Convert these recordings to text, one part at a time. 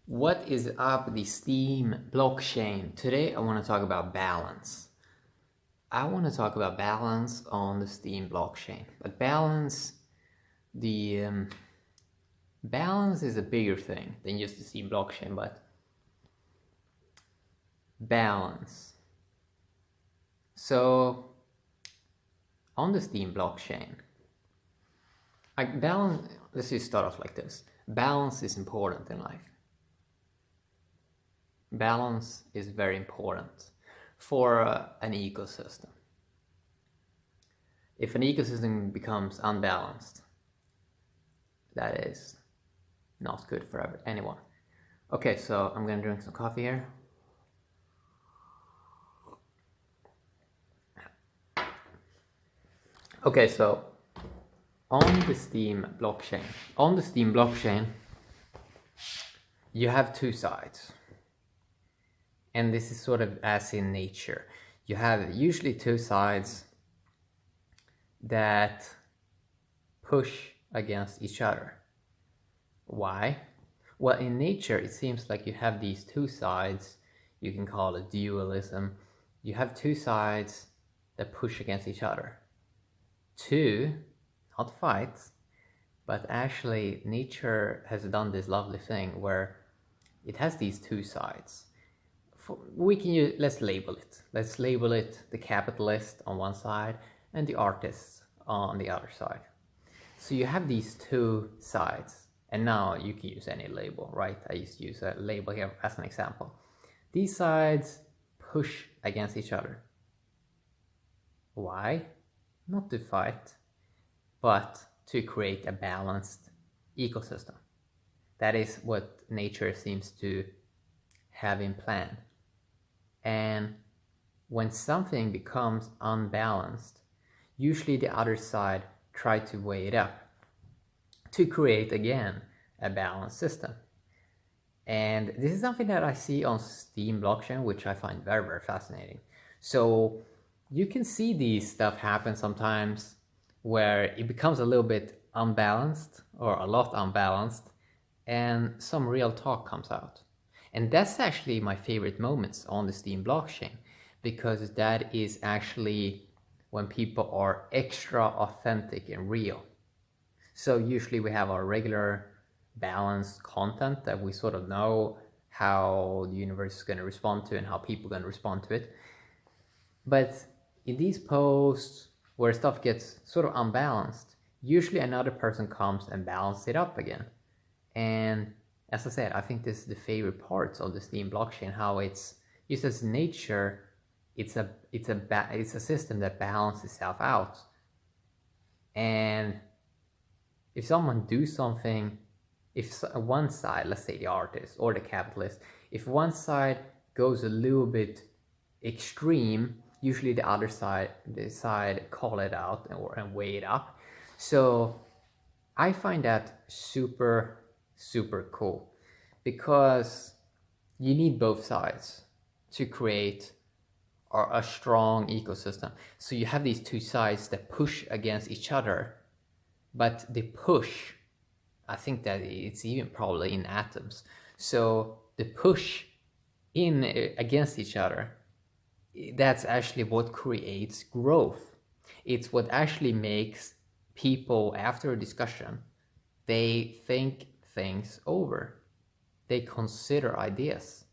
What is up, the Steem blockchain? Today I want to talk about balance. I want to talk about balance on the Steem blockchain. But the balance is a bigger thing than just the Steem blockchain, but balance. So on the Steem blockchain, let's just start off like this. Balance is important in life. Balance is very important for an ecosystem. If an ecosystem becomes unbalanced, that is not good for anyone. Okay, so I'm gonna drink some coffee here. Okay, so on the Steem blockchain, you have two sides. And this is sort of as in nature. You have usually two sides that push against each other. Why? Well, in nature, it seems like you have these two sides. You can call it dualism. You have two sides that push against each other. Two, not fights, but actually nature has done this lovely thing where it has these two sides. Let's label it. Let's label it the capitalist on one side and the artist on the other side. So you have these two sides, and now you can use any label, right? I just use a label here as an example. These sides push against each other. Why? Not to fight, but to create a balanced ecosystem. That is what nature seems to have in plan. And when something becomes unbalanced, usually the other side tries to weigh it up to create again a balanced system. And this is something that I see on Steem blockchain, which I find very, very fascinating. So you can see these stuff happen sometimes where it becomes a little bit unbalanced or a lot unbalanced, and some real talk comes out. And that's actually my favorite moments on the Steem blockchain, because that is actually when people are extra authentic and real. So usually we have our regular balanced content that we sort of know how the universe is going to respond to and how people are going to respond to it. But in these posts where stuff gets sort of unbalanced, usually another person comes and balances it up again. And as I said, I think this is the favorite parts of the Steem blockchain, how it's just as nature, it's a system that balances itself out. And if someone do something, if one side, let's say the artist or the capitalist, if one side goes a little bit extreme, usually the other side, call it out and weigh it up. So I find that super cool, because you need both sides to create a strong ecosystem. So you have these two sides that push against each other, but they push, I think that it's even probably in atoms. So the push in against each other, that's actually what creates growth. It's what actually makes people, after a discussion, they think things over. They consider ideas.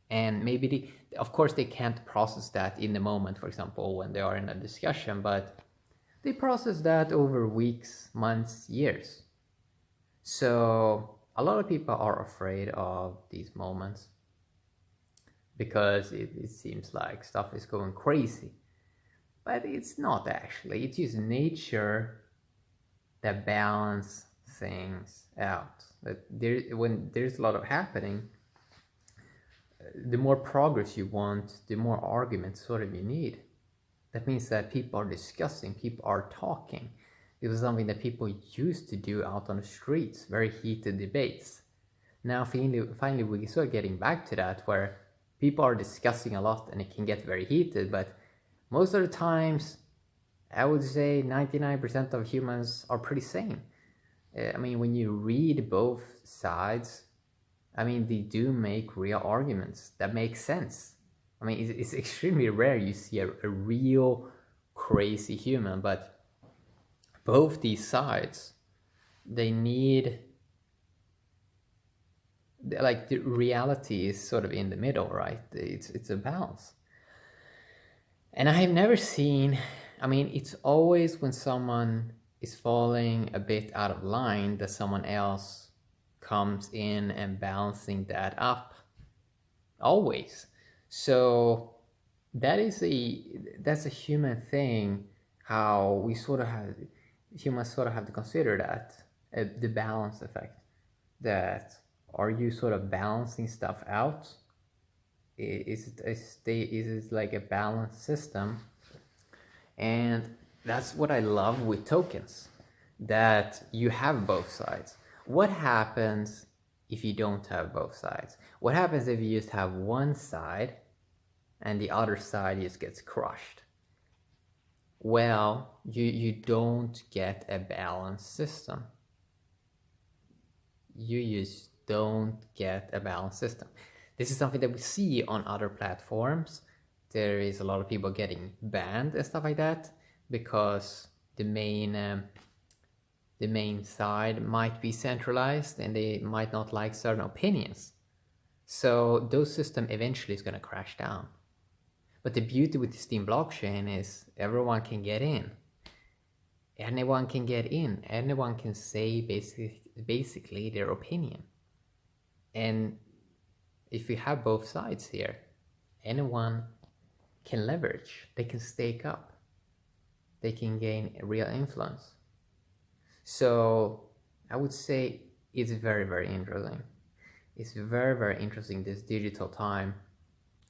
And maybe, of course, they can't process that in the moment, for example, when they are in a discussion, but they process that over weeks, months, years. So a lot of people are afraid of these moments because it seems like stuff is going crazy. But it's not actually. It's just nature that balances things out. That when there's a lot of happening, the more progress you want, the more arguments sort of you need. That means that people are discussing, people are talking. It was something that people used to do out on the streets, very heated debates. Now finally we're sort of getting back to that, where people are discussing a lot and it can get very heated, but most of the times I would say 99% of humans are pretty sane. I mean, when you read both sides, I mean, they do make real arguments that make sense. I mean, it's extremely rare you see a real crazy human, but both these sides, they need, like, the reality is sort of in the middle, right? It's a balance. And I have never seen, I mean, it's always when someone is falling a bit out of line that someone else comes in and balancing that up. Always. So that's a human thing, how we sort of have, humans sort of have to consider that, the balance effect, that are you sort of balancing stuff out? Is it like a balanced system? And that's what I love with tokens, that you have both sides. What happens if you don't have both sides? What happens if you just have one side and the other side just gets crushed? Well, you don't get a balanced system. You just don't get a balanced system. This is something that we see on other platforms. There is a lot of people getting banned and stuff like that because the main side might be centralized and they might not like certain opinions. So those systems eventually is going to crash down. But the beauty with the Steem blockchain is everyone can get in. Anyone can get in. Anyone can say basically their opinion. And if you have both sides here, anyone can leverage. They can stake up. They can gain real influence. So I would say it's very, very interesting. It's very, very interesting, this digital time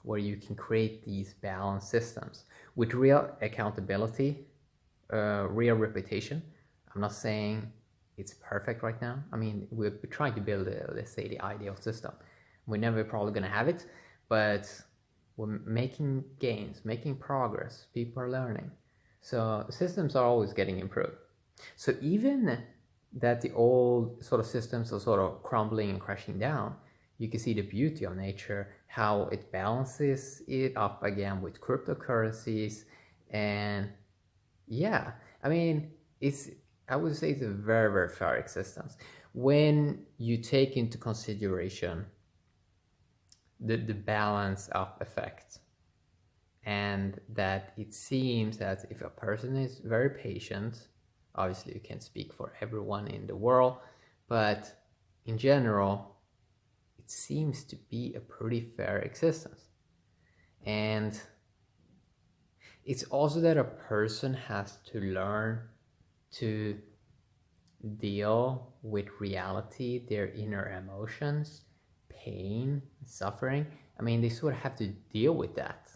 where you can create these balanced systems with real accountability, real reputation. I'm not saying it's perfect right now. I mean, we're trying to build, let's say, the ideal system. We're never probably going to have it, but we're making gains, making progress. People are learning. So systems are always getting improved. So even that the old sort of systems are sort of crumbling and crashing down, you can see the beauty of nature, how it balances it up again with cryptocurrencies. And yeah, I mean, I would say it's a very, very fair existence. When you take into consideration the balance up effect, and that it seems that if a person is very patient, obviously you can't speak for everyone in the world, but in general, it seems to be a pretty fair existence. And it's also that a person has to learn to deal with reality, their inner emotions, pain, suffering. I mean, they sort of have to deal with that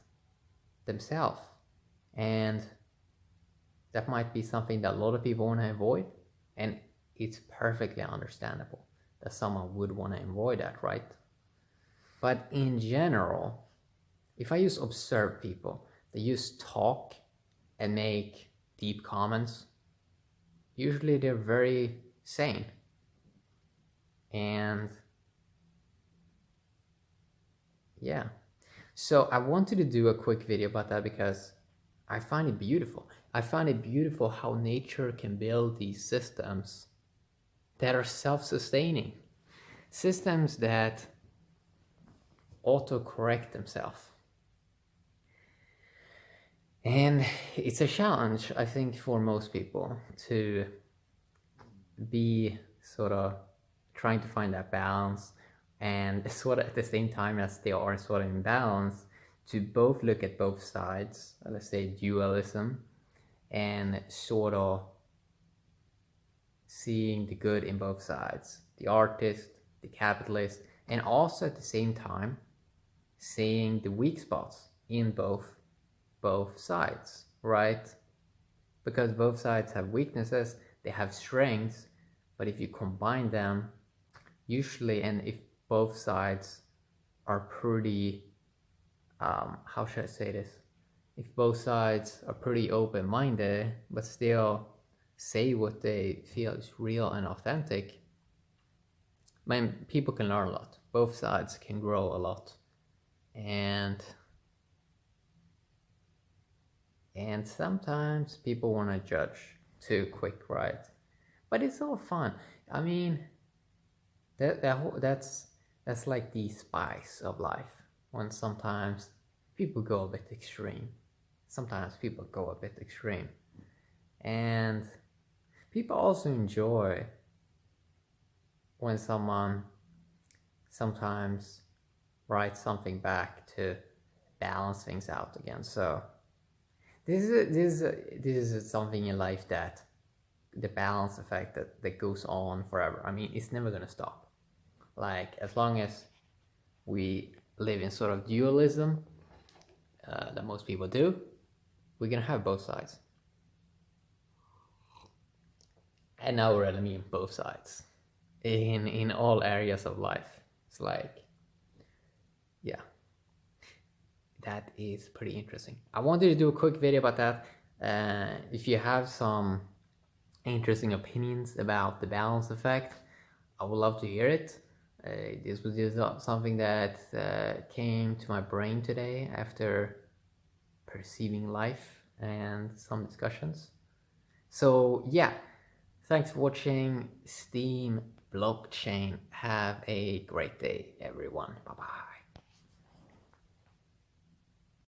themselves. And that might be something that a lot of people want to avoid. And it's perfectly understandable that someone would want to avoid that, right? But in general, if I just observe people, they just talk and make deep comments, usually they're very sane. And yeah, so I wanted to do a quick video about that because I find it beautiful. I find it beautiful how nature can build these systems that are self-sustaining, systems that auto-correct themselves. And it's a challenge, I think, for most people to be sort of trying to find that balance, and sort of at the same time as they are sort of in balance, to both look at both sides, let's say dualism, and sort of seeing the good in both sides, the artist, the capitalist, and also at the same time seeing the weak spots in both sides, right? Because both sides have weaknesses, they have strengths, but if you combine them, usually, and if both sides are pretty, how should I say this? If both sides are pretty open-minded, but still say what they feel is real and authentic, I mean, people can learn a lot. Both sides can grow a lot, and sometimes people want to judge too quick, right? But it's all fun. I mean, that's like the spice of life. When sometimes people go a bit extreme. Sometimes people go a bit extreme, and people also enjoy when someone sometimes writes something back to balance things out again. So this is something in life that the balance effect that goes on forever. I mean, it's never gonna stop. Like, as long as we live in sort of dualism that most people do, we're gonna have both sides. And I really mean both sides in all areas of life. It's like, yeah, that is pretty interesting. I wanted to do a quick video about that. If you have some interesting opinions about the balance effect, I would love to hear it. This was just something that came to my brain today after perceiving life and some discussions. So yeah, thanks for watching Steem Blockchain. Have a great day, everyone. Bye bye.